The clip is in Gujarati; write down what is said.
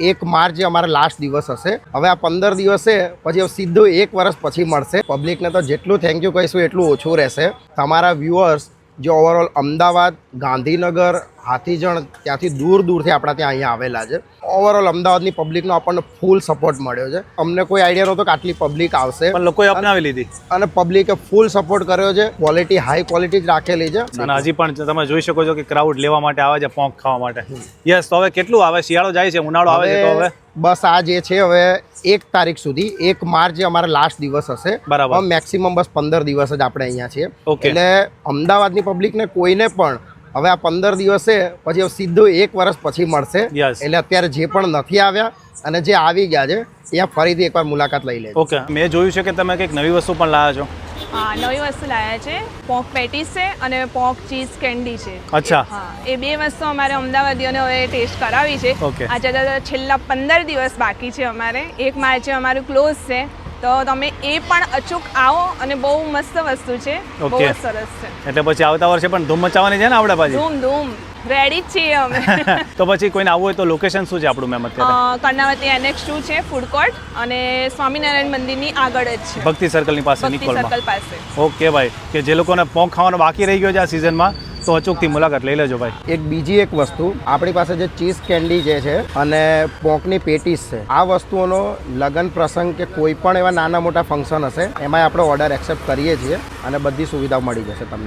1 માર્ચ અમારા લાસ્ટ દિવસ હશે। હવે આ 15 દિવસ છે, પછી સીધું 1 વર્ષ પછી મળશે। પબ્લિકને તો જેટલું થેન્ક યુ કહીશું એટલું ઓછું રહેશે। તમારા વ્યુઅર્સ જે ઓવરઓલ અમદાવાદ, ગાંધીનગર, હાથીજણ ત્યાંથી દૂરથી આપણા ત્યાં અહીંયા આવેલા છે। ઓવરઓલ અમદાવાદની પબ્લિકનો આપણને ફૂલ સપોર્ટ મળ્યો છે। અમને કોઈ આઈડિયા નહોતો કે આટલી પબ્લિક આવશે, પણ લોકોએ અપનાવી લીધી અને પબ્લિકે ફૂલ સપોર્ટ કર્યો છે। ક્વોલિટી હાઈ ક્વોલિટી જ રાખેલી છે, અને હજી પણ તમે જોઈ શકો છો કે ક્રાઉડ લેવા માટે આવે છે પોંક ખાવા માટે। યસ, તો હવે કેટલું આવે? શિયાળો જાય છે, ઉનાળો આવે છે, તો હવે બસ આ જે છે હવે 1 તારીખ સુધી 1 માર્ચ અમારા લાસ્ટ દિવસ હશે। બરાબર। મેક્સિમમ બસ 15 દિવસ જ આપણે અહીંયા છીએ। Okay. એટલે અમદાવાદની પબ્લિકને કોઈને પણ હવે આ 15 દિવસ છે, પછી સીધું 1 વર્ષ પછી મળશે। Yes. એટલે અત્યારે જે પણ નથી આવ્યા અને જે આવી ગયા છે ત્યાં ફરીથી એકવાર મુલાકાત લઈ લેજો। ઓકે, મેં જોયું છે કે તમે કંઈક નવી વસ્તુ પણ લાવ્યા છો। હા, નવી વસ્તુ લાવ્યા છે। પોંક પેટીસ છે અને પોંક ચીઝ કેન્ડી છે। અચ્છા। હા, એ બે વસ્તુ અમારે અમદાવાદીઓને હવે ટેસ્ટ કરાવી છે। Okay. આજે તો છેલ્લા 15 દિવસ બાકી છે અમારે। 1 માર્ચે અમારું ક્લોઝ છે, તો તમે એ પણ અચૂક આવો, અને બહુ મસ્ત વસ્તુ છે, બહુ Okay. જ સરસ છે। એટલે પછી આવતા વર્ષે પણ ધૂમ મચાવવાની છે ને આપણે પાછી? ધૂમ ધૂમ રેડી જ છીએ અમે। તો પછી કોઈને આવવું હોય તો લોકેશન શું છે આપણું મેમ અત્યારે? કર્ણાવતી NX2 છે ફૂડ કોર્ટ, અને સ્વામિનારાયણ મંદિરની આગળ જ છે, ભક્તિ સર્કલની પાસે ભક્તિ નિકોલમાં। સર્કલ પાસે। ઓકે ભાઈ, કે જે લોકોને પોંક ખાવાનો બાકી રહી ગયો છે આ સિઝનમાં, તો અચૂકથી મુલાકાત લઈ લેજો ભાઈ। બીજી એક વસ્તુ આપણી પાસે જે ચીઝ કેન્ડી જે છે અને પોંકની પેટીસ છે, આ વસ્તુઓનો લગ્ન પ્રસંગ કે કોઈ પણ એવા નાના મોટા ફંક્શન હશે એમાં આપણે ઓર્ડર એક્સેપ્ટ કરીએ છીએ, અને બધી સુવિધા મળી જશે તમને।